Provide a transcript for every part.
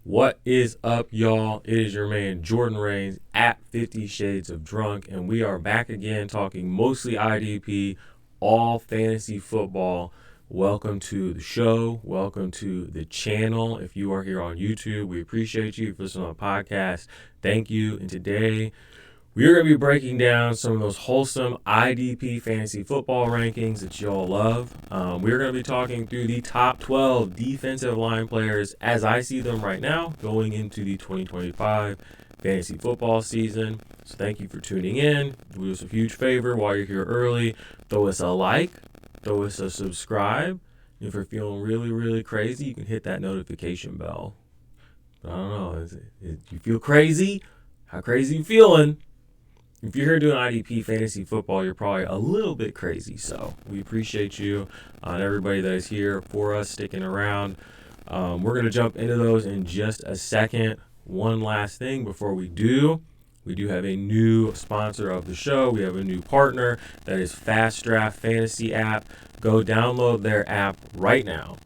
What is up, y'all? It is your man Jordan Reigns at 50 Shades of Drunk, and we are back again talking mostly IDP, all fantasy football. Welcome to the show. Welcome to the channel. If you are here on YouTube, we appreciate you. If you listen on the podcast, thank you. And today, we are going to be breaking down some of those wholesome IDP Fantasy Football rankings that y'all love. We're going to be talking through the top 12 defensive line players as I see them right now going into the 2025 Fantasy Football season. So thank you for tuning in. Do us a huge favor while you're here early. Throw us a like. Throw us a subscribe. If you're feeling really, really crazy, you can hit that notification bell. But I don't know. You feel crazy? How crazy you feeling? If you're here doing IDP Fantasy Football, you're probably a little bit crazy. So we appreciate you and everybody that is here for us, sticking around. We're going to jump into those in just a second. One last thing before we do have a new sponsor of the show. We have a new partner. That is FastDraft Fantasy app. Go download their app right now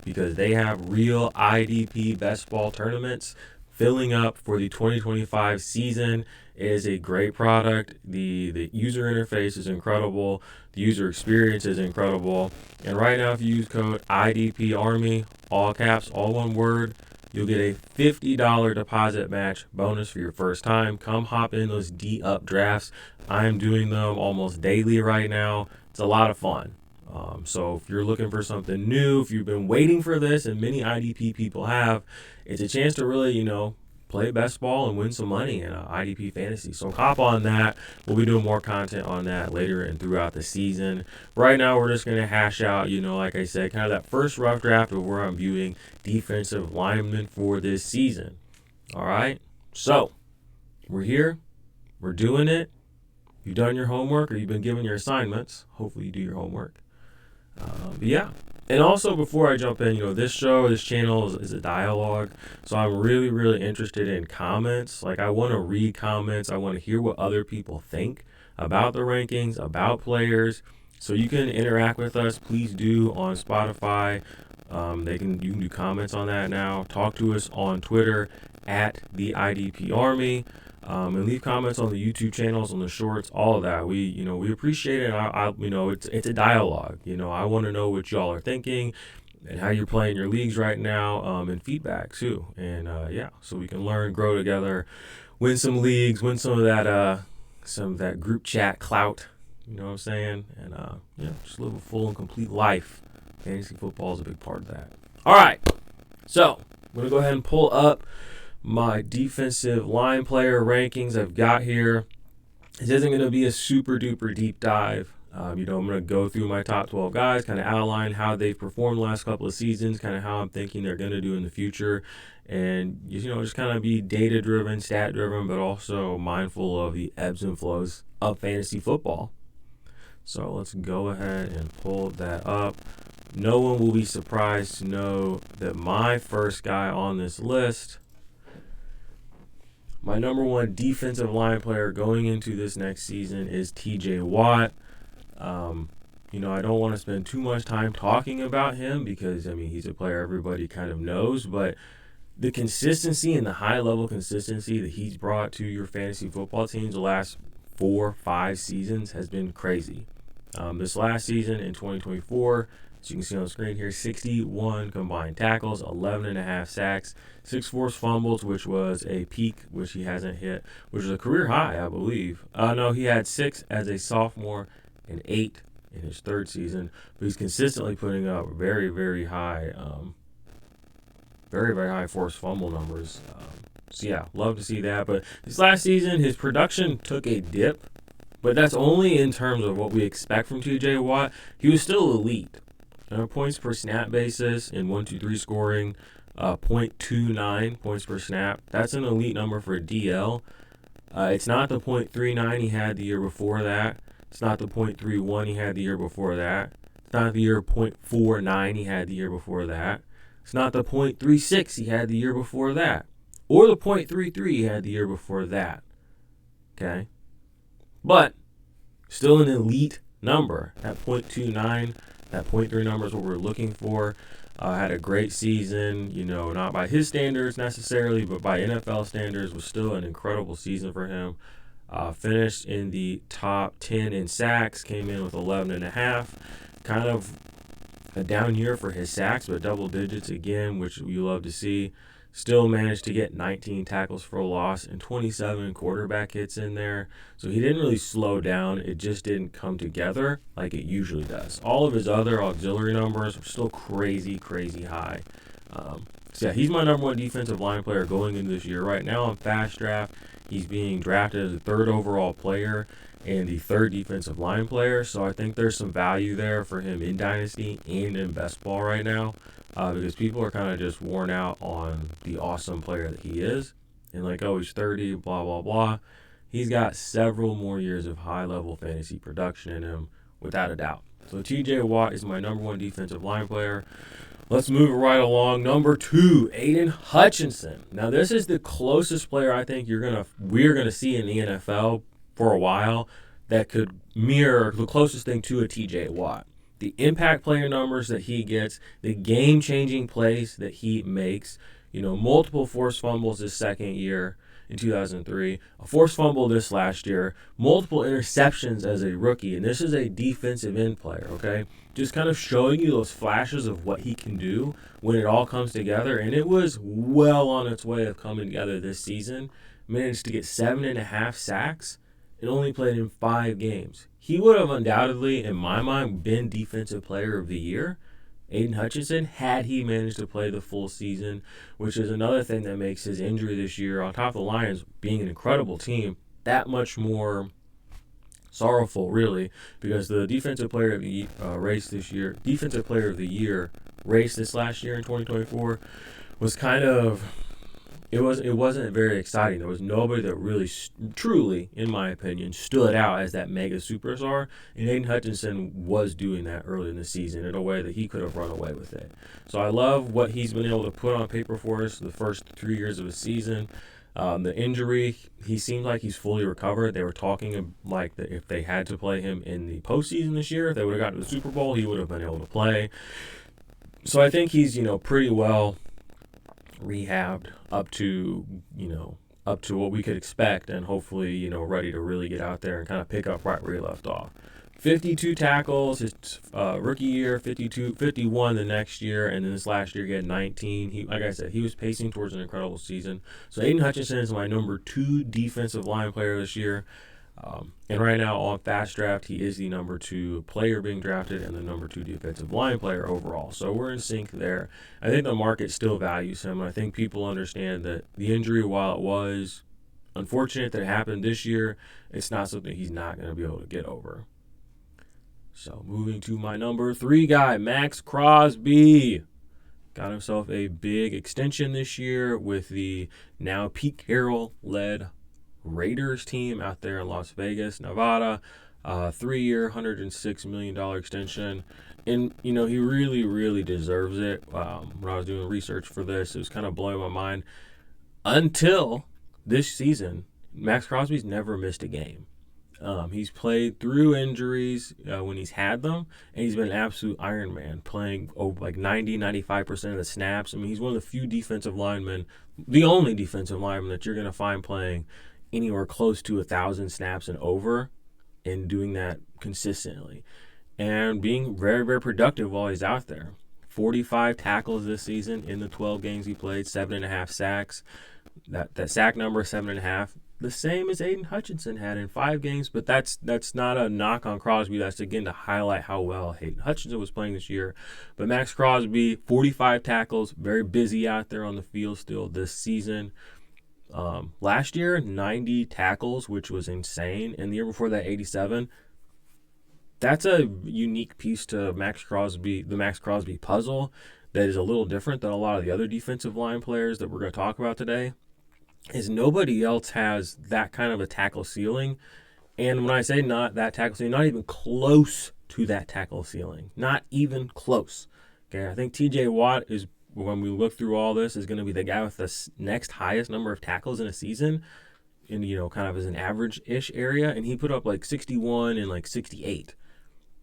because they have real IDP best ball tournaments filling up for the 2025 season. It is a great product. The user interface is incredible. The user experience is incredible. And right now, if you use code IDP Army, all caps, all one word, you'll get a $50 deposit match bonus for your first time. Come hop in those D-Up drafts. I am doing them almost daily right now. It's a lot of fun. So if you're looking for something new, if you've been waiting for this, and many IDP people have, it's a chance to really, play best ball and win some money in IDP Fantasy. So hop on that. We'll be doing more content on that later and throughout the season. Right now, we're just going to hash out, like I said, kind of that first rough draft of where I'm viewing defensive linemen for this season. All right? So, we're here. We're doing it. You've done your homework or you've been given your assignments. Hopefully, you do your homework. But yeah. And also, before I jump in, this channel is a dialogue. So I'm really, really interested in comments. Like, I want to read comments. I want to hear what other people think about the rankings, about players. So you can interact with us. Please do on Spotify. You can do comments on that now. Talk to us on Twitter at the IDP Army. And leave comments on the YouTube channels, on the shorts, all of that. We appreciate it. It's a dialogue. I want to know what y'all are thinking and how you're playing your leagues right now, and feedback too. And so we can learn, grow together, win some leagues, win some of that group chat clout. You know what I'm saying? And just live a full and complete life. Fantasy football is a big part of that. All right, so I'm gonna go ahead and pull up my defensive line player rankings I've got here. This isn't going to be a super duper deep dive. I'm going to go through my top 12 guys, kind of outline how they've performed the last couple of seasons, kind of how I'm thinking they're going to do in the future, and just kind of be data driven, stat driven, but also mindful of the ebbs and flows of fantasy football. So let's go ahead and pull that up. No one will be surprised to know that my first guy on this list, my number one defensive line player going into this next season, is TJ Watt. I don't want to spend too much time talking about him because, he's a player everybody kind of knows, but the consistency and the high-level consistency that he's brought to your fantasy football teams the last 4-5 seasons has been crazy. This last season in 2024, as you can see on the screen here, 61 combined tackles, 11.5 sacks, 6 forced fumbles, which was a peak, which he hasn't hit, which was a career high, I believe. No, he had 6 as a sophomore and 8 in his third season, but he's consistently putting up very, very high, very, very high forced fumble numbers. Love to see that. But this last season, his production took a dip, but that's only in terms of what we expect from TJ Watt. He was still elite. Points per snap basis in 1-2-3 scoring, 0.29 points per snap. That's an elite number for a DL. It's not the 0.39 he had the year before that. It's not the 0.31 he had the year before that. It's not the year 0.49 he had the year before that. It's not the 0.36 he had the year before that. Or the 0.33 he had the year before that. Okay? But still an elite number at 0.29. That 0.3 number is what we're looking for. Had a great season, not by his standards necessarily, but by NFL standards, was still an incredible season for him. Finished in the top 10 in sacks, came in with 11.5. Kind of a down year for his sacks, but double digits again, which you love to see. Still managed to get 19 tackles for a loss and 27 quarterback hits in there. So he didn't really slow down. It just didn't come together like it usually does. All of his other auxiliary numbers are still crazy, crazy high. So yeah, he's my number one defensive line player going into this year. Right now on FastDraft, he's being drafted as the third overall player and the third defensive line player. So I think there's some value there for him in Dynasty and in Best Ball right now. Because people are kind of just worn out on the awesome player that he is. And like, oh, he's 30, blah, blah, blah. He's got several more years of high-level fantasy production in him, without a doubt. So TJ Watt is my number one defensive line player. Let's move it right along. Number 2, Aiden Hutchison. Now, this is the closest player I think we're gonna see in the NFL for a while that could mirror the closest thing to a TJ Watt. The impact player numbers that he gets, the game-changing plays that he makes, multiple forced fumbles his second year in 2003, a forced fumble this last year, multiple interceptions as a rookie, and this is a defensive end player, okay? Just kind of showing you those flashes of what he can do when it all comes together, and it was well on its way of coming together this season. Managed to get 7.5 sacks and only played in 5 games. He would have undoubtedly, in my mind, been Defensive Player of the Year, Aiden Hutchison, had he managed to play the full season, which is another thing that makes his injury this year, on top of the Lions being an incredible team, that much more sorrowful, really, because the Defensive Player of the Defensive Player of the Year race this last year in 2024 was kind of... It wasn't very exciting. There was nobody that really, truly, in my opinion, stood out as that mega superstar. And Aiden Hutchinson was doing that early in the season in a way that he could have run away with it. So I love what he's been able to put on paper for us the first 3 years of his season. The injury, he seems like he's fully recovered. They were talking like that if they had to play him in the postseason this year, if they would have gotten to the Super Bowl, he would have been able to play. So I think he's, pretty well rehabbed up to what we could expect, and hopefully ready to really get out there and kind of pick up right where he left off. 52 tackles his rookie year, 51 the next year, and then this last year he had 19. Like I said, he was pacing towards an incredible season. So Aiden Hutchison is my number 2 defensive line player this year. And right now on FastDraft, he is the number 2 player being drafted and the number 2 defensive line player overall. So we're in sync there. I think the market still values him. I think people understand that the injury, while it was unfortunate that it happened this year, it's not something he's not going to be able to get over. So moving to my number 3 guy, Maxx Crosby. Got himself a big extension this year with the now Pete Carroll-led Raiders team out there in Las Vegas, Nevada. 3-year, $106 million extension. And, he really, really deserves it. When I was doing research for this, it was kind of blowing my mind. Until this season, Maxx Crosby's never missed a game. He's played through injuries when he's had them, and he's been an absolute Iron Man, playing like 90-95% of the snaps. I mean, he's one of the few defensive linemen, the only defensive lineman that you're going to find playing anywhere close to 1,000 snaps and over, and doing that consistently and being very, very productive while he's out there. 45 tackles this season in the 12 games he played, 7.5 sacks. That sack number, 7.5, the same as Aiden Hutchison had in 5 games, but that's not a knock on Crosby. That's, again, to highlight how well Aiden Hutchison was playing this year. But Maxx Crosby, 45 tackles, very busy out there on the field still this season. Last year, 90 tackles, which was insane. And the year before that, 87. That's a unique piece to Maxx Crosby, the Maxx Crosby puzzle, that is a little different than a lot of the other defensive line players that we're going to talk about today, is nobody else has that kind of a tackle ceiling. And when I say not that tackle ceiling, not even close to that tackle ceiling. Not even close. Okay, I think TJ Watt is, when we look through all this, is going to be the guy with the next highest number of tackles in a season, in kind of as an average-ish area, and he put up like 61 and like 68.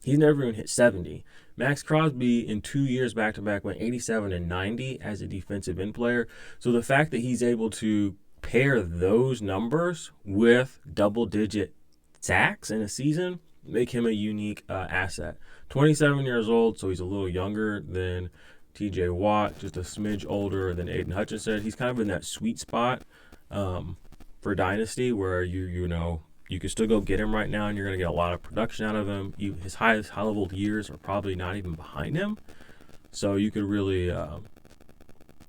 He's never even hit 70. Maxx Crosby in 2 years back-to-back went 87 and 90 as a defensive end player. So the fact that he's able to pair those numbers with double-digit sacks in a season make him a unique asset. 27 years old, so he's a little younger than TJ Watt, just a smidge older than Aiden Hutchison. He's kind of in that sweet spot for Dynasty where you can still go get him right now and you're going to get a lot of production out of him. His highest high-level years are probably not even behind him. So you could really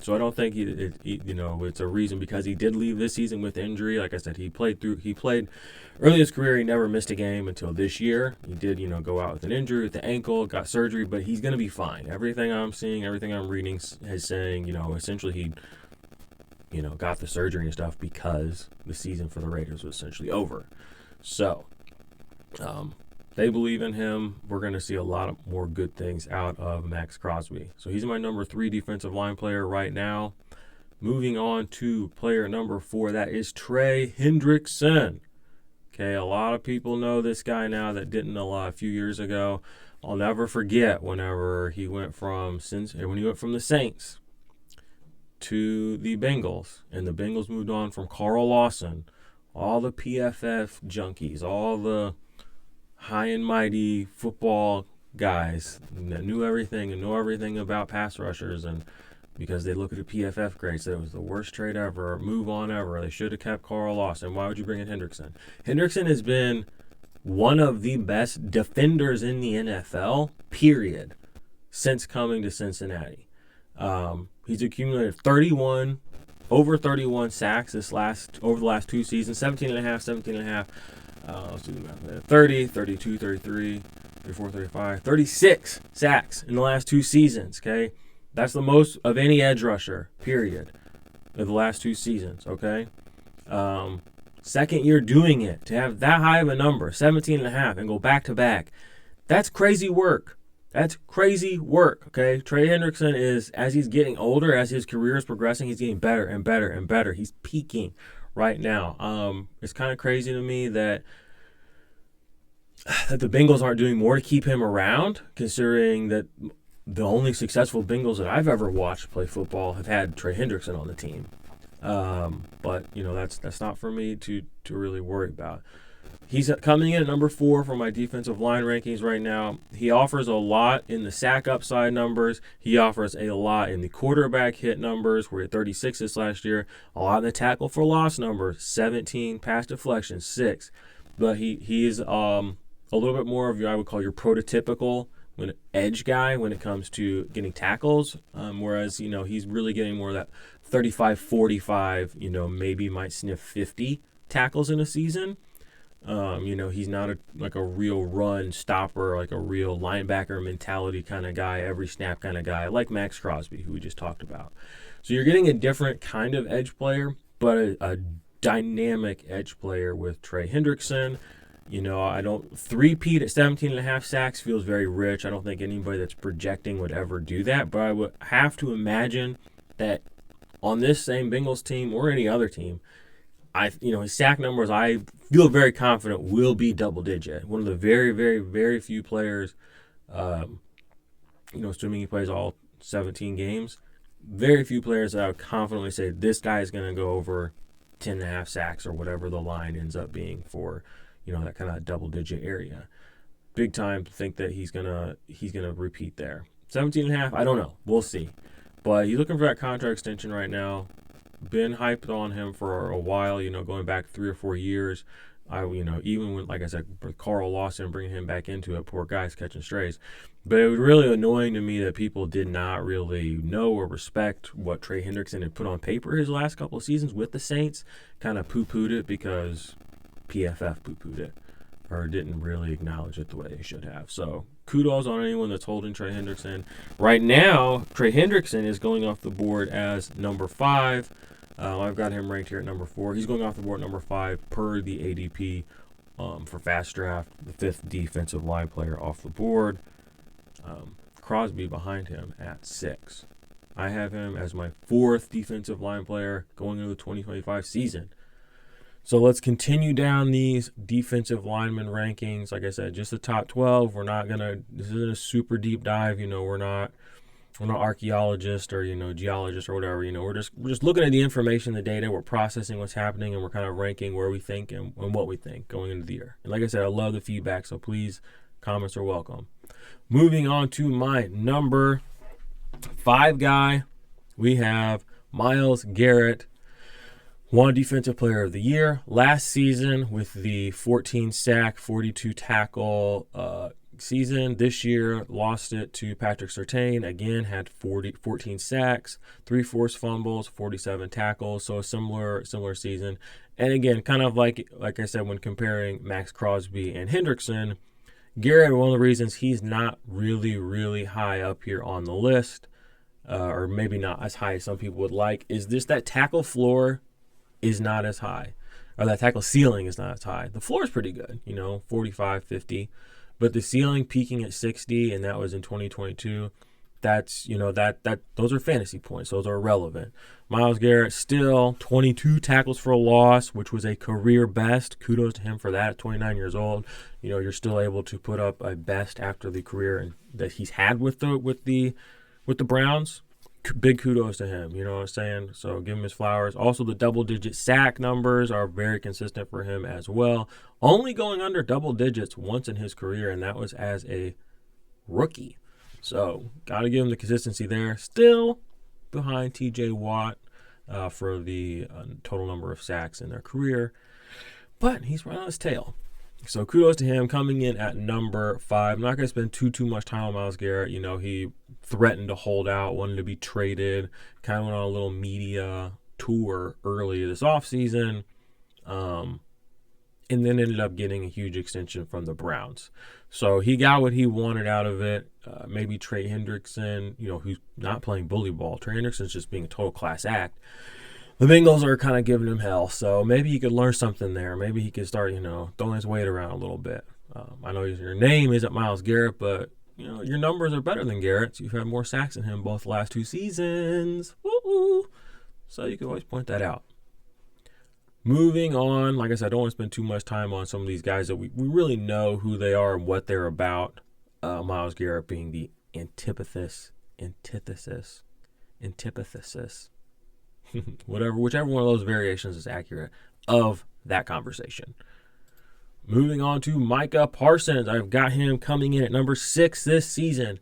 so I don't think it's a reason because he did leave this season with injury. Like I said, he played early in his career. He never missed a game until this year. He did, go out with an injury with the ankle, got surgery, but he's going to be fine. Everything I'm seeing, everything I'm reading is saying, essentially he, got the surgery and stuff because the season for the Raiders was essentially over. So, they believe in him. We're going to see a lot more good things out of Maxx Crosby. So he's my number 3 defensive line player right now. Moving on to player number 4, that is Trey Hendrickson. Okay, a lot of people know this guy now that didn't know a few years ago. I'll never forget whenever he went from the Saints to the Bengals, and the Bengals moved on from Carl Lawson, all the PFF junkies, all the high and mighty football guys that knew everything and know everything about pass rushers, and because they look at the PFF grades, said it was the worst trade ever, move on ever. They should have kept Carl Lawson. Why would you bring in Hendrickson? Hendrickson has been one of the best defenders in the NFL, period, since coming to Cincinnati. He's accumulated over 31 sacks over the last 2 seasons, 17 and a half. Let's do the math. 30, 32, 33, 34, 35, 36 sacks in the last 2 seasons, okay? That's the most of any edge rusher, period, of the last 2 seasons, okay? Second year doing it, to have that high of a number, 17 and a half, and go back-to-back, that's crazy work. That's crazy work, okay? Trey Hendrickson is, as he's getting older, as his career is progressing, he's getting better and better and better. He's peaking right now. It's kind of crazy to me that the Bengals aren't doing more to keep him around, considering that the only successful Bengals that I've ever watched play football have had Trey Hendrickson on the team. But that's not for me to really worry about. He's coming in at number 4 for my defensive line rankings right now. He offers a lot in the sack upside numbers. He offers a lot in the quarterback hit numbers. We're at 36 this last year. A lot in the tackle for loss numbers, 17, pass deflection, 6. But he's a little bit more of I would call your prototypical edge guy when it comes to getting tackles. Whereas, he's really getting more of that 35, 45, maybe might sniff 50 tackles in a season. He's not a real run stopper, like a real linebacker mentality kind of guy, every snap kind of guy, like Maxx Crosby, who we just talked about. So you're getting a different kind of edge player, but a dynamic edge player with Trey Hendrickson. I don't three-peat at 17 and a half sacks feels very rich. I don't think anybody that's projecting would ever do that, but I would have to imagine that on this same Bengals team or any other team, his sack numbers, I feel very confident will be double digit. One of the very, very, very few players, assuming he plays all 17 games, very few players that I would confidently say this guy is going to go over 10 and a half sacks or whatever the line ends up being for, that kind of double digit area. Big time to think that he's gonna repeat there. 17 and a half, I don't know. We'll see. But he's looking for that contract extension right now. Been hyped on him for a while, going back 3 or 4 years. Even when, like I said, Carl Lawson, bringing him back into it, poor guy's catching strays. But it was really annoying to me that people did not really know or respect what Trey Hendrickson had put on paper his last couple of seasons with the Saints. Kind of poo-pooed it because PFF poo-pooed it or didn't really acknowledge it the way they should have. So kudos on anyone that's holding Trey Hendrickson. Right now, Trey Hendrickson is going off the board as number 5. I've got him ranked here at number 4. He's going off the board at number 5 per the ADP for FastDraft, the 5th defensive line player off the board. Crosby behind him at 6. I have him as my 4th defensive line player going into the 2025 season. So let's continue down these defensive lineman rankings. Like I said, just the top 12. This isn't a super deep dive. We're not archaeologists or, geologists or whatever. We're just looking at the information, the data. We're processing what's happening, and we're kind of ranking where we think and what we think going into the year. And like I said, I love the feedback, so please, comments are welcome. Moving on to my number 5 guy, we have Myles Garrett. Won Defensive Player of the Year last season with the 14 sack, 42 tackle season. This year, lost it to Patrick Surtain. Again, had 14 sacks, 3 forced fumbles, 47 tackles. So a similar season. And again, kind of like I said, when comparing Maxx, Crosby, and Hendrickson, Garrett, one of the reasons he's not really, really high up here on the list, or maybe not as high as some people would like, is that tackle floor is not as high, or that tackle ceiling is not as high. The floor is pretty good, 45, 50, but the ceiling peaking at 60, and that was in 2022. That's, those are fantasy points. Those are irrelevant. Myles Garrett still 22 tackles for a loss, which was a career best. Kudos to him for that at 29 years old. You're still able to put up a best after the career that he's had with the Browns. Big kudos to him, you know what I'm saying? So give him his flowers. Also, the double-digit sack numbers are very consistent for him as well. Only going under double digits once in his career, and that was as a rookie. So got to give him the consistency there. Still behind T.J. Watt for the total number of sacks in their career, but he's right on his tail. So kudos to him coming in at number 5. I'm not going to spend too much time on Myles Garrett. He threatened to hold out, wanted to be traded, kind of went on a little media tour earlier this offseason, and then ended up getting a huge extension from the Browns. So he got what he wanted out of it. Maybe Trey Hendrickson, who's not playing bully ball. Trey Hendrickson's just being a total class act. The Bengals are kind of giving him hell, so maybe he could learn something there. Maybe he could start, throwing his weight around a little bit. I know your name isn't Myles Garrett, but, your numbers are better than Garrett's. You've had more sacks than him both the last 2 seasons. Woo-hoo. So you can always point that out. Moving on, like I said, I don't want to spend too much time on some of these guys that we really know who they are and what they're about. Myles Garrett being the antithesis. Whichever one of those variations is accurate of that conversation. Moving on to Micah Parsons. I've got him coming in at number 6 this season.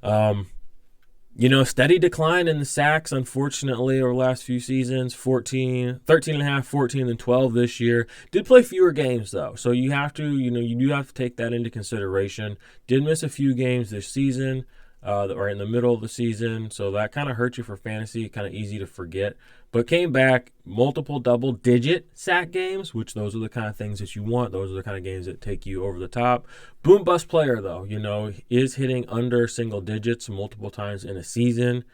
Steady decline in the sacks, unfortunately, over the last few seasons. 13 and a half, 14, and 12 this year. Did play fewer games, though. So you have to, you do have to take that into consideration. Did miss a few games this season. Or in the middle of the season, so that kind of hurt you for fantasy, kind of easy to forget. But came back, multiple double-digit sack games, which those are the kind of things that you want. Those are the kind of games that take you over the top. Boom-bust player, though, is hitting under single digits multiple times in a season.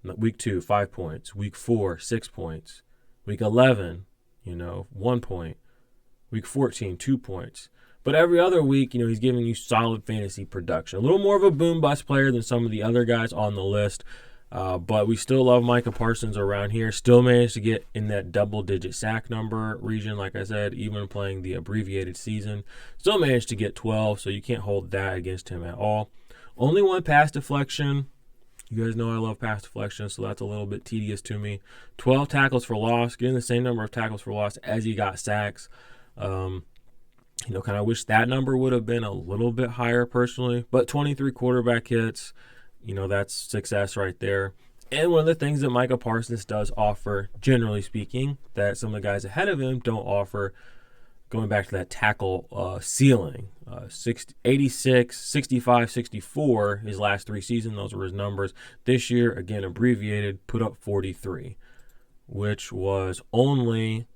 Week 2, 5 points. Week 4, 6 points. Week 11, 1 point. Week 14, 2 points. But every other week, he's giving you solid fantasy production. A little more of a boom-bust player than some of the other guys on the list. But we still love Micah Parsons around here. Still managed to get in that double-digit sack number region, like I said, even playing the abbreviated season. Still managed to get 12, so you can't hold that against him at all. Only 1 pass deflection. You guys know I love pass deflection, so that's a little bit tedious to me. 12 tackles for loss, getting the same number of tackles for loss as he got sacks. Kind of wish that number would have been a little bit higher personally, but 23 quarterback hits, that's success right there. And one of the things that Micah Parsons does offer, generally speaking, that some of the guys ahead of him don't offer, going back to that tackle ceiling, 86, 65, 64, his last 3 seasons, those were his numbers. This year, again, abbreviated, put up 43, which was only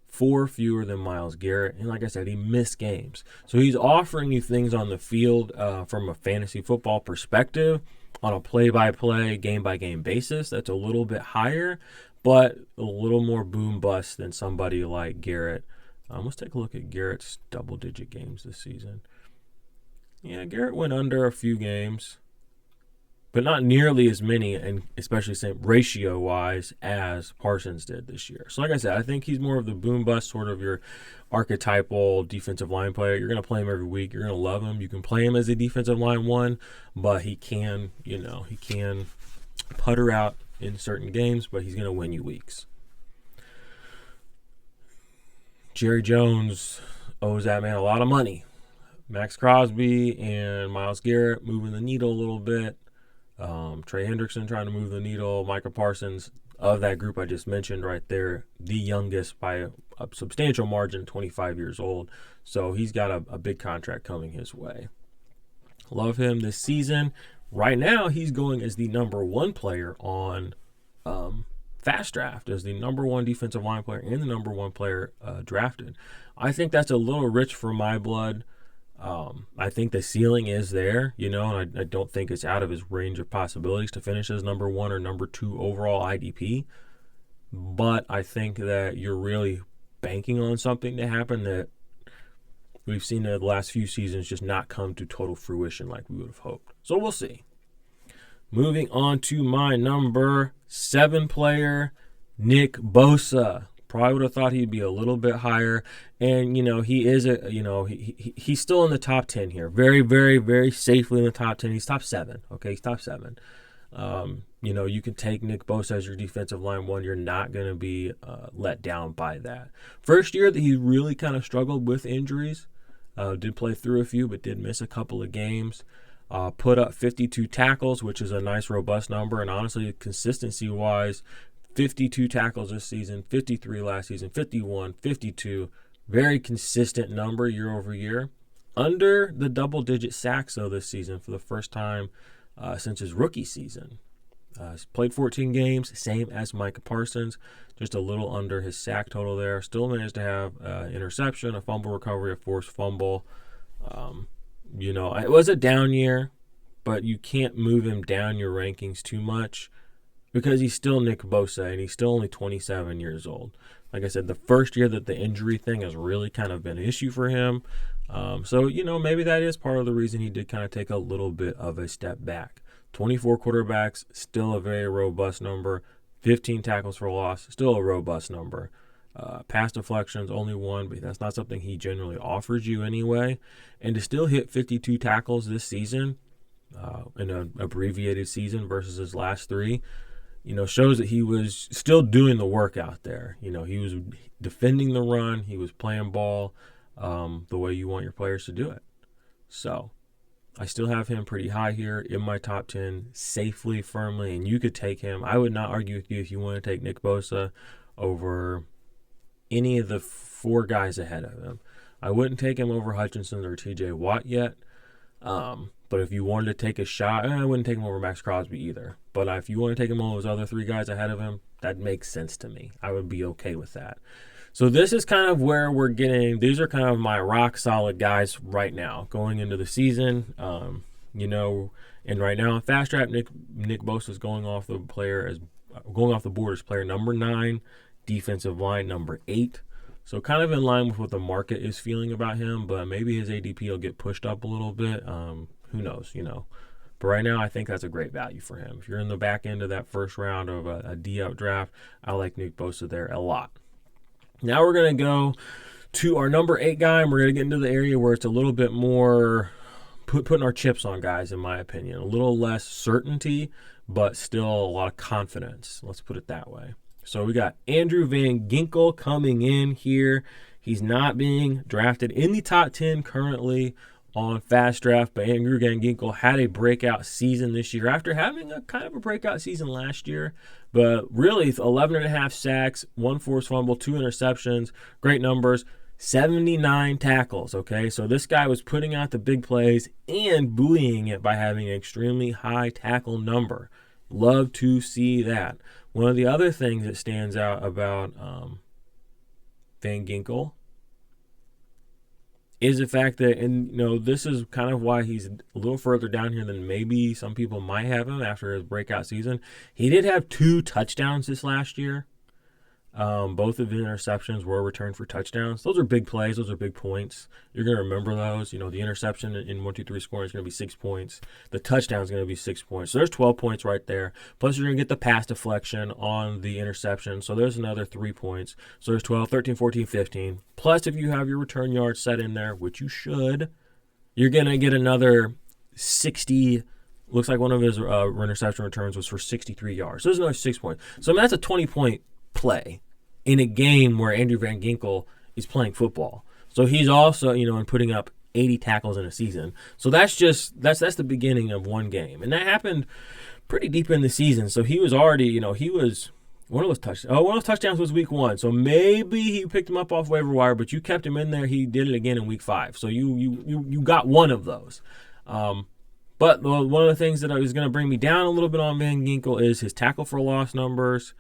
4 fewer than Myles Garrett. And like I said, he missed games. So he's offering you things on the field from a fantasy football perspective on a play-by-play, game-by-game basis. That's a little bit higher, but a little more boom-bust than somebody like Garrett. Let's take a look at Garrett's double-digit games this season. Yeah, Garrett went under a few games, but not nearly as many, and especially same ratio-wise as Parsons did this year. So like I said, I think he's more of the boom-bust, sort of your archetypal defensive line player. You're going to play him every week. You're going to love him. You can play him as a defensive line one, but he can putter out in certain games, but he's going to win you weeks. Jerry Jones owes that man a lot of money. Maxx Crosby and Myles Garrett moving the needle a little bit. Trey Hendrickson trying to move the needle. Micah Parsons, of that group I just mentioned right there, the youngest by a substantial margin, 25 years old. So he's got a big contract coming his way. Love him this season. Right now, he's going as the number one player on FastDraft, as the number one defensive line player and the number one player drafted. I think that's a little rich for my blood. I think the ceiling is there, and I don't think it's out of his range of possibilities to finish as number one or number two overall IDP. But I think that you're really banking on something to happen that we've seen the last few seasons just not come to total fruition like we would have hoped. So we'll see. Moving on to my number 7 player, Nick Bosa. Probably would have thought he'd be a little bit higher. And, he is, he's still in the top 10 here. Very, very, very safely in the top 10. He's top 7. Okay, he's top 7. You can take Nick Bosa as your defensive line one. You're not going to be let down by that. First year that he really kind of struggled with injuries. Did play through a few, but did miss a couple of games. Put up 52 tackles, which is a nice, robust number. And honestly, consistency-wise, 52 tackles this season, 53 last season, 51, 52. Very consistent number year over year. Under the double-digit sacks, though, this season for the first time since his rookie season. He's played 14 games, same as Micah Parsons, just a little under his sack total there. Still managed to have interception, a fumble recovery, a forced fumble. It was a down year, but you can't move him down your rankings too much because he's still Nick Bosa, and he's still only 27 years old. Like I said, the first year that the injury thing has really kind of been an issue for him. So maybe that is part of the reason he did kind of take a little bit of a step back. 24 quarterbacks, still a very robust number. 15 tackles for loss, still a robust number. Pass deflections, only 1, but that's not something he generally offers you anyway. And to still hit 52 tackles this season, in an abbreviated season versus his last 3, shows that he was still doing the work out there. He was defending the run, he was playing ball the way you want your players to do it. So I still have him pretty high here in my top 10, safely, firmly, and you could take him. I would not argue with you if you want to take Nick Bosa over any of the 4 guys ahead of him. I wouldn't take him over Hutchinson or TJ Watt yet. But if you wanted to take a shot, I wouldn't take him over Maxx Crosby either. But if you want to take him over those other 3 guys ahead of him, that makes sense to me. I would be okay with that. So this is kind of where we're getting, these are kind of my rock solid guys right now going into the season. And right now in FastDraft, Nick Bosa is going off the board as player number 9, defensive line number 8. So kind of in line with what the market is feeling about him, but maybe his ADP will get pushed up a little bit. Who knows, But right now, I think that's a great value for him. If you're in the back end of that first round of a D-up draft, I like Nick Bosa there a lot. Now we're going to go to our number 8 guy, and we're going to get into the area where it's a little bit more putting our chips on guys, in my opinion. A little less certainty, but still a lot of confidence. Let's put it that way. So we got Andrew Van Ginkel coming in here. He's not being drafted in the top 10 currently on FastDraft, but Andrew Van Ginkel had a breakout season this year after having a kind of a breakout season last year. But really, 11.5 sacks, 1 forced fumble, 2 interceptions, great numbers, 79 tackles, okay? So this guy was putting out the big plays and buoying it by having an extremely high tackle number. Love to see that. One of the other things that stands out about Van Ginkel is the fact that, and this is kind of why he's a little further down here than maybe some people might have him after his breakout season. He did have 2 touchdowns this last year. Both of the interceptions were returned for touchdowns. Those are big plays. Those are big points. You're going to remember those. The interception in 1-2-3 scoring is going to be 6 points. The touchdown is going to be 6 points. So there's 12 points right there. Plus, you're going to get the pass deflection on the interception. So there's another 3 points. So there's 12, 13, 14, 15. Plus, if you have your return yards set in there, which you should, you're going to get another 60. Looks like one of his interception returns was for 63 yards. So there's another 6 points. So that's a 20-point play in a game where Andrew Van Ginkel is playing football. So he's also, in putting up 80 tackles in a season. So that's the beginning of one game. And that happened pretty deep in the season. So he was already, he was one of those touchdowns was week 1. So maybe he picked him up off waiver wire, but you kept him in there. He did it again in week 5. So you got one of those. But one of the things that is going to bring me down a little bit on Van Ginkel is his tackle for loss numbers.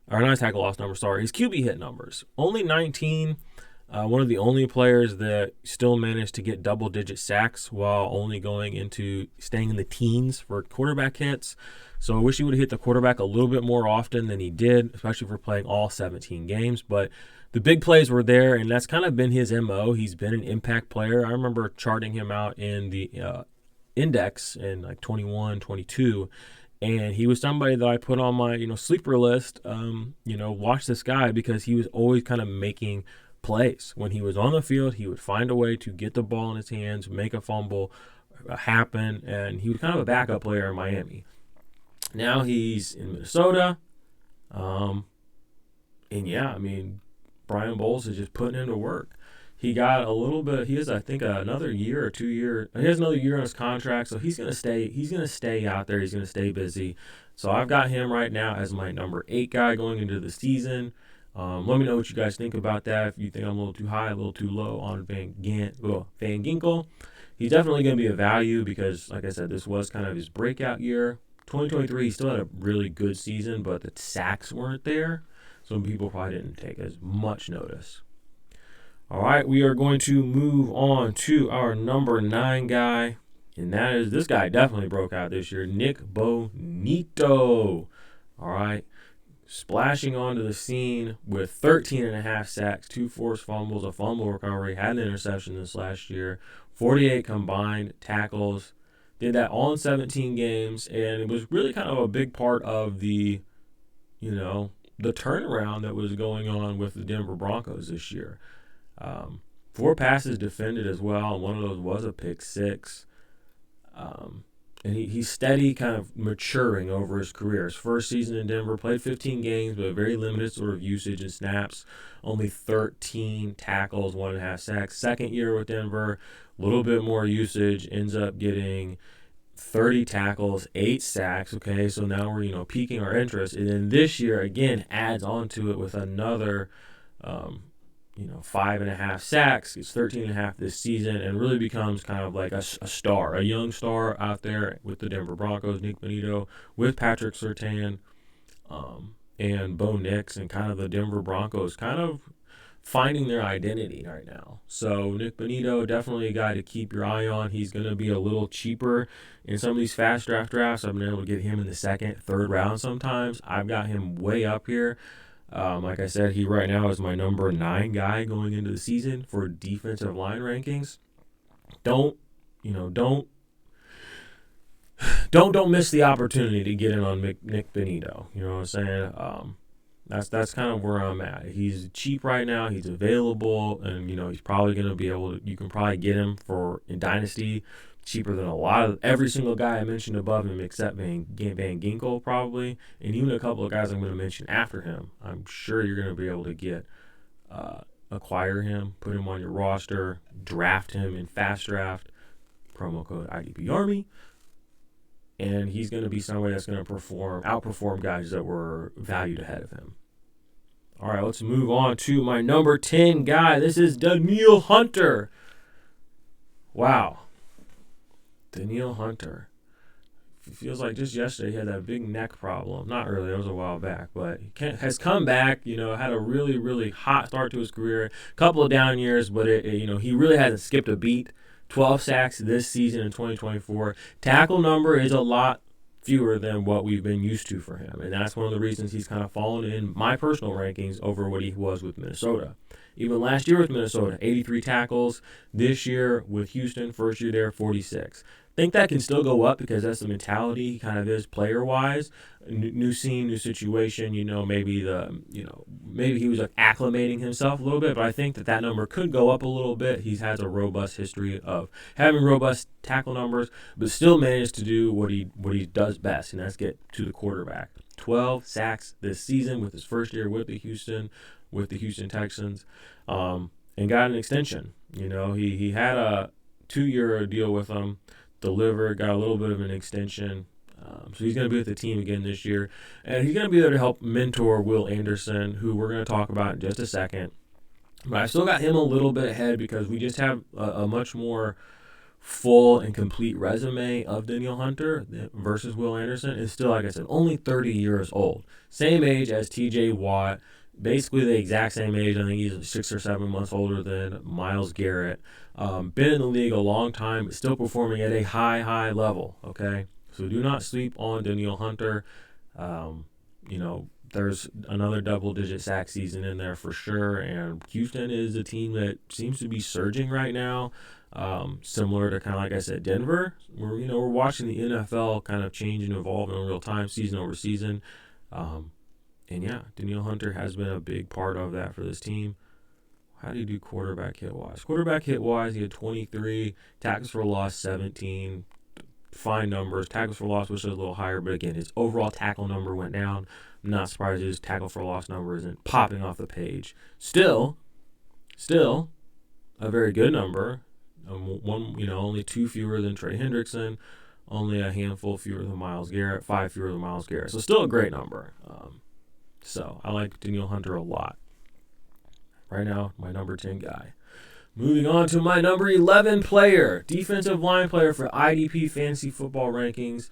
Or not tackle loss numbers, sorry. His QB hit numbers. Only 19. One of the only players that still managed to get double-digit sacks while only staying in the teens for quarterback hits. So I wish he would have hit the quarterback a little bit more often than he did, especially for playing all 17 games. But the big plays were there, and that's kind of been his MO. He's been an impact player. I remember charting him out in the index in like 21, 22. And he was somebody that I put on my, sleeper list, watch this guy because he was always kind of making plays. When he was on the field, he would find a way to get the ball in his hands, make a fumble happen, and he was kind of a backup player in Miami. Now he's in Minnesota. Brian Bowles is just putting him to work. He got a little bit. He has, I think, another year or 2 year. He has another year on his contract, so he's gonna stay. He's gonna stay out there. He's gonna stay busy. So I've got him right now as my number 8 guy going into the season. Let me know what you guys think about that. If you think I'm a little too high, a little too low on Van Ginkel, he's definitely gonna be a value because, like I said, this was kind of his breakout year. 2023, he still had a really good season, but the sacks weren't there, so people probably didn't take as much notice. All right, we are going to move on to our number 9 guy, and that is, this guy definitely broke out this year, Nick Bonito. All right, splashing onto the scene with 13.5 sacks, 2 forced fumbles, a fumble recovery, had an interception this last year, 48 combined tackles, did that all in 17 games, and it was really kind of a big part of the turnaround that was going on with the Denver Broncos this year. 4 passes defended as well, and one of those was a pick 6. And he's steady, kind of maturing over his career. His first season in Denver, played 15 games, but very limited sort of usage and snaps. Only 13 tackles, 1.5 sacks. Second year with Denver, a little bit more usage, ends up getting 30 tackles, 8 sacks. Okay, so now we're piquing our interest. And then this year, again, adds on to it with another 5.5 sacks. It's 13.5 this season, and really becomes kind of like a star, a young star out there with the Denver Broncos. Nick Bonito with Patrick Surtain and Bo Nix, and kind of the Denver Broncos kind of finding their identity right now. So Nick Bonito, definitely a guy to keep your eye on. He's going to be a little cheaper in some of these FastDraft drafts. I've been able to get him in the 2nd, 3rd round sometimes. I've got him way up here. Like I said, he right now is my number 9 guy going into the season for defensive line rankings. Don't miss the opportunity to get in on Nick Bonito. You know what I'm saying? That's kind of where I'm at. He's cheap right now. He's available, and he's probably going to be able to. You can probably get him in Dynasty cheaper than every single guy I mentioned above him except Van Ginkel probably, and even a couple of guys I'm going to mention after him. I'm sure you're going to be able to acquire him, put him on your roster, draft him in FastDraft, promo code IDP Army, and he's going to be somebody that's going to outperform guys that were valued ahead of him. All right, let's move on to my number 10 guy. This is Danielle Hunter. Wow. Danielle Hunter. It feels like just yesterday he had that big neck problem. Not really, that was a while back, but he has come back, had a really, really hot start to his career. Couple of down years, but he really hasn't skipped a beat. 12 sacks this season in 2024. Tackle number is a lot fewer than what we've been used to for him. And that's one of the reasons he's kind of fallen in my personal rankings over what he was with Minnesota. Even last year with Minnesota, 83 tackles. This year with Houston, first year there, 46. Think that can still go up because that's the mentality he kind of is player-wise. New scene, new situation. Maybe he was acclimating himself a little bit, but I think that number could go up a little bit. He has a robust history of having robust tackle numbers, but still managed to do what he does best, and that's get to the quarterback. 12 sacks this season with his first year with the Houston Texans, and got an extension. He had a 2-year deal with them. Delivered, got a little bit of an extension. So he's going to be with the team again this year. And he's going to be there to help mentor Will Anderson, who we're going to talk about in just a second. But I still got him a little bit ahead because we just have a much more full and complete resume of Danielle Hunter versus Will Anderson. It's still, like I said, only 30 years old. Same age as TJ Watt. Basically the exact same age. I think he's 6 or 7 months older than Myles Garrett. Been in the league a long time, but still performing at a high level, okay? So do not sleep on Danielle Hunter. There's another double-digit sack season in there for sure, and Houston is a team that seems to be surging right now, similar to kind of, like I said, Denver. We're watching the NFL kind of change and evolve in real time, season over season. And yeah, Danielle Hunter has been a big part of that for this team. How do you do quarterback hit-wise? Quarterback hit-wise, he had 23. Tackles for loss, 17. Fine numbers. Tackles for loss was a little higher, but again, his overall tackle number went down. I'm not surprised his tackle for loss number isn't popping off the page. Still a very good number. Only 2 fewer than Trey Hendrickson. Only a handful fewer than Myles Garrett. 5 fewer than Myles Garrett. So still a great number. So I like Danielle Hunter a lot. Right now, my number 10 guy. Moving on to my number 11 player, defensive line player for IDP Fantasy Football Rankings.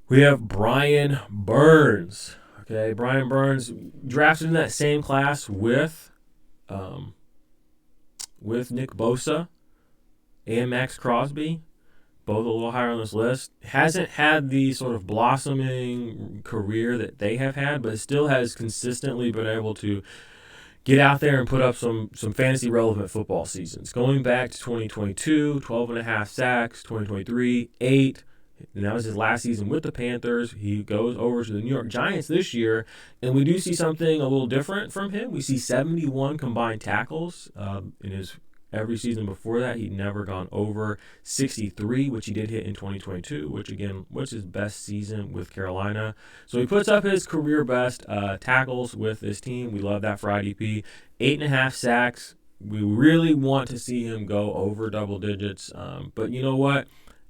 We have Brian Burns. Okay, Brian Burns drafted in that same class with Nick Bosa and Maxx Crosby. Both a little higher on this list. Hasn't had the sort of blossoming career that they have had, but still has consistently been able to get out there and put up some fantasy relevant football seasons. Going back to 2022, 12.5 sacks, 2023, 8. And that was his last season with the Panthers. He goes over to the New York Giants this year, and we do see something a little different from him. We see 71 combined tackles in his every season before that. He'd never gone over 63, which he did hit in 2022, which is best season with Carolina. So he puts up his career best tackles with this team. We love that for IDP. 8.5 sacks. We really want to see him go over double digits. But you know what?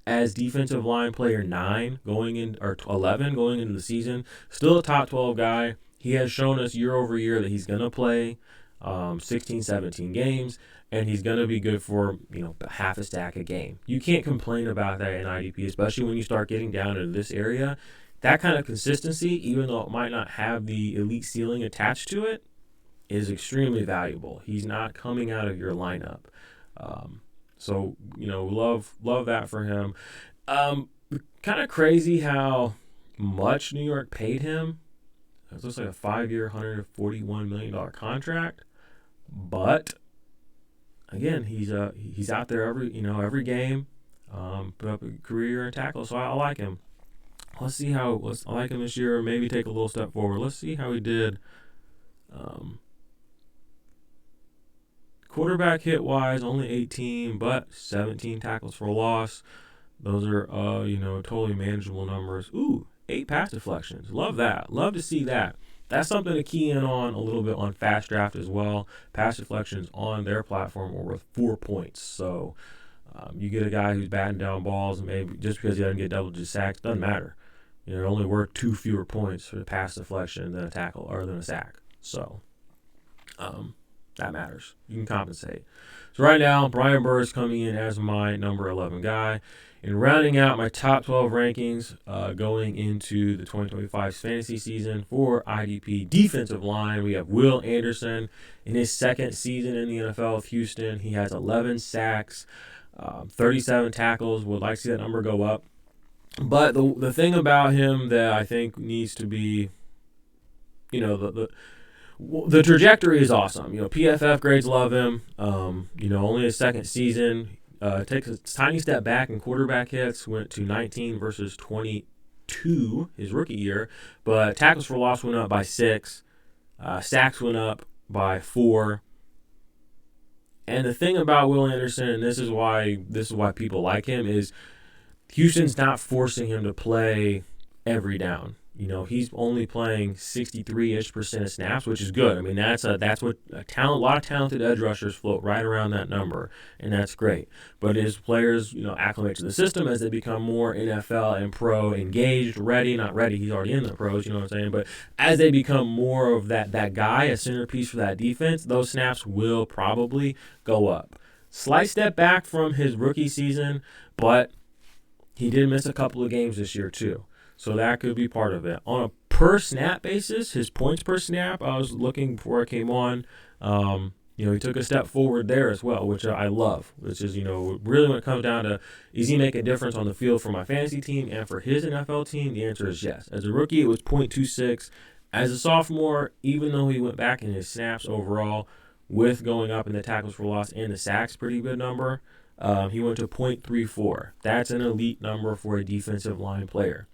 As defensive line player 9 or 11 going into the season, still a top 12 guy. He has shown us year over year that he's going to play 16, 17 games. And he's going to be good for, half a stack a game. You can't complain about that in IDP, especially when you start getting down into this area. That kind of consistency, even though it might not have the elite ceiling attached to it, is extremely valuable. He's not coming out of your lineup. So, love that for him. Kind of crazy how much New York paid him. It looks like a 5-year, $141 million contract. But again, he's out there every game, put up a career and tackle. So I like him. I like him this year. Maybe take a little step forward. Let's see how he did. Quarterback hit wise, only 18, but 17 tackles for loss. Those are totally manageable numbers. 8 pass deflections. Love that. Love to see that. That's something to key in on a little bit on FastDraft as well. Pass deflections on their platform are worth 4 points. So you get a guy who's batting down balls, and maybe just because he doesn't get double-digit sacks, doesn't matter. They're only worth 2 fewer points for the pass deflection than a tackle or than a sack. So that matters. You can compensate. So right now, Brian Burns coming in as my number 11 guy. And rounding out my top 12 rankings going into the 2025 fantasy season for IDP defensive line, we have Will Anderson in his second season in the NFL with Houston. He has 11 sacks, 37 tackles. Would like to see that number go up. But the thing about him that I think needs to be, the trajectory is awesome. PFF grades love him. Only his second season. Takes a tiny step back in quarterback hits. Went to 19 versus 22 his rookie year. But tackles for loss went up by 6. Sacks went up by 4. And the thing about Will Anderson, and this is why people like him, is Houston's not forcing him to play every down. He's only playing 63-ish% of snaps, which is good. I mean, that's what a lot of talented edge rushers float right around that number, and that's great. But as players, acclimate to the system, as they become more NFL and pro engaged, ready, not ready, he's already in the pros, you know what I'm saying? But as they become more of that guy, a centerpiece for that defense, those snaps will probably go up. Slight step back from his rookie season, but he did miss a couple of games this year too. So that could be part of it. On a per snap basis, his points per snap, I was looking before I came on. He took a step forward there as well, which I love. Which is, really when it comes down to, is he make a difference on the field for my fantasy team and for his NFL team? The answer is yes. As a rookie, it was 0.26. As a sophomore, even though he went back in his snaps overall, with going up in the tackles for loss and the sacks, pretty good number, he went to 0.34. That's an elite number for a defensive line player.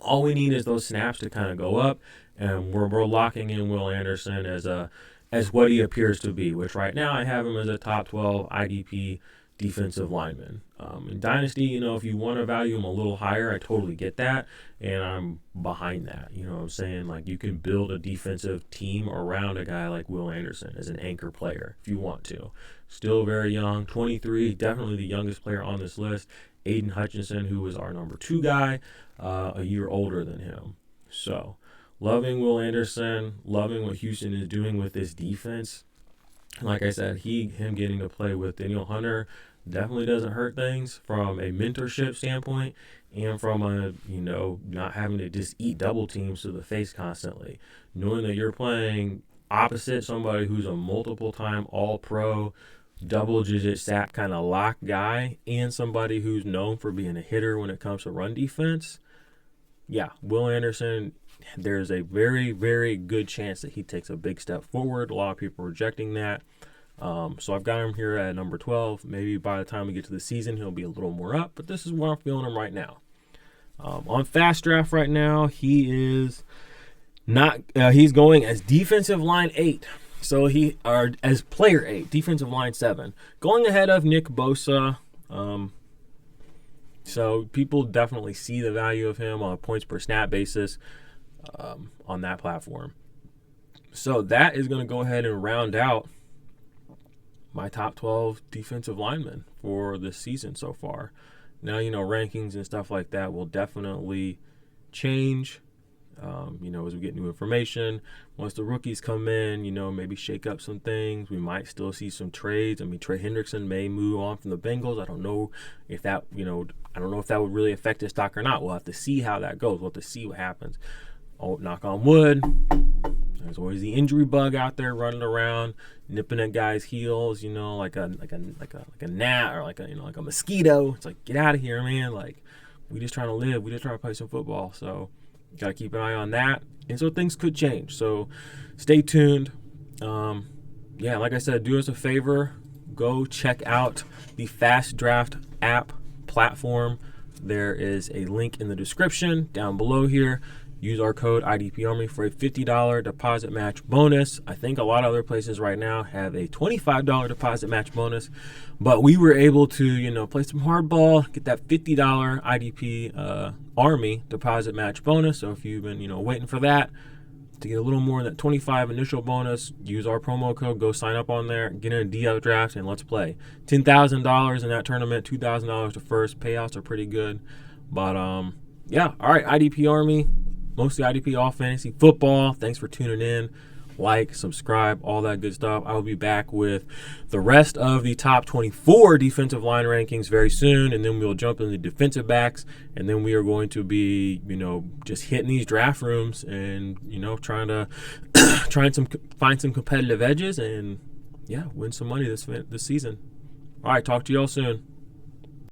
All we need is those snaps to kind of go up, and we're locking in Will Anderson as what he appears to be, which right now I have him as a top 12 IDP defensive lineman. In Dynasty, if you want to value him a little higher, I totally get that, and I'm behind that. You know what I'm saying? Like, you can build a defensive team around a guy like Will Anderson as an anchor player if you want to. Still very young, 23, definitely the youngest player on this list. Aiden Hutchison, who was our number 2 guy, a year older than him. So, loving Will Anderson, loving what Houston is doing with this defense. Like I said, him getting to play with Daniel Hunter definitely doesn't hurt things from a mentorship standpoint, and from a, not having to just eat double teams to the face constantly. Knowing that you're playing opposite somebody who's a multiple-time all-pro, double-digit sack kind of lock guy, and somebody who's known for being a hitter when it comes to run defense. Yeah, Will Anderson, there's a very, very good chance that he takes a big step forward. A lot of people are rejecting that. So I've got him here at number 12. Maybe by the time we get to the season, he'll be a little more up, but this is where I'm feeling him right now. On FastDraft right now, he is not. He's going as defensive line 8. So as player 8, defensive line 7, going ahead of Nick Bosa. So people definitely see the value of him on a points per snap basis on that platform. So that is going to go ahead and round out my top 12 defensive linemen for this season so far. Now, rankings and stuff like that will definitely change. As we get new information, once the rookies come in, maybe shake up some things. We might still see some trades. I mean, Trey Hendrickson may move on from the Bengals. I don't know if that, would really affect his stock or not. We'll have to see how that goes. We'll have to see what happens. Oh, knock on wood. There's always the injury bug out there running around, nipping at guys' heels, like a gnat or like a mosquito. It's like, get out of here, man. Like, we just trying to live. We just trying to play some football. So, got to keep an eye on that. And so things could change. So stay tuned. Like I said, do us a favor. Go check out the FastDraft app platform. There is a link in the description down below here. Use our code IDP Army for a $50 deposit match bonus. I think a lot of other places right now have a $25 deposit match bonus. But we were able to, play some hardball, get that $50 IDP Army deposit match bonus. So if you've been, waiting for that to get a little more than that 25 initial bonus, use our promo code, go sign up on there, get in a DL draft, and let's play. $10,000 in that tournament, $2,000 to first. Payouts are pretty good. But, all right, IDP Army. Mostly IDP All Fantasy Football. Thanks for tuning in. Like, subscribe, all that good stuff. I will be back with the rest of the top 24 defensive line rankings very soon, and then we'll jump into defensive backs, and then we are going to be, just hitting these draft rooms and, trying to find some competitive edges and, win some money this season. All right, talk to y'all soon.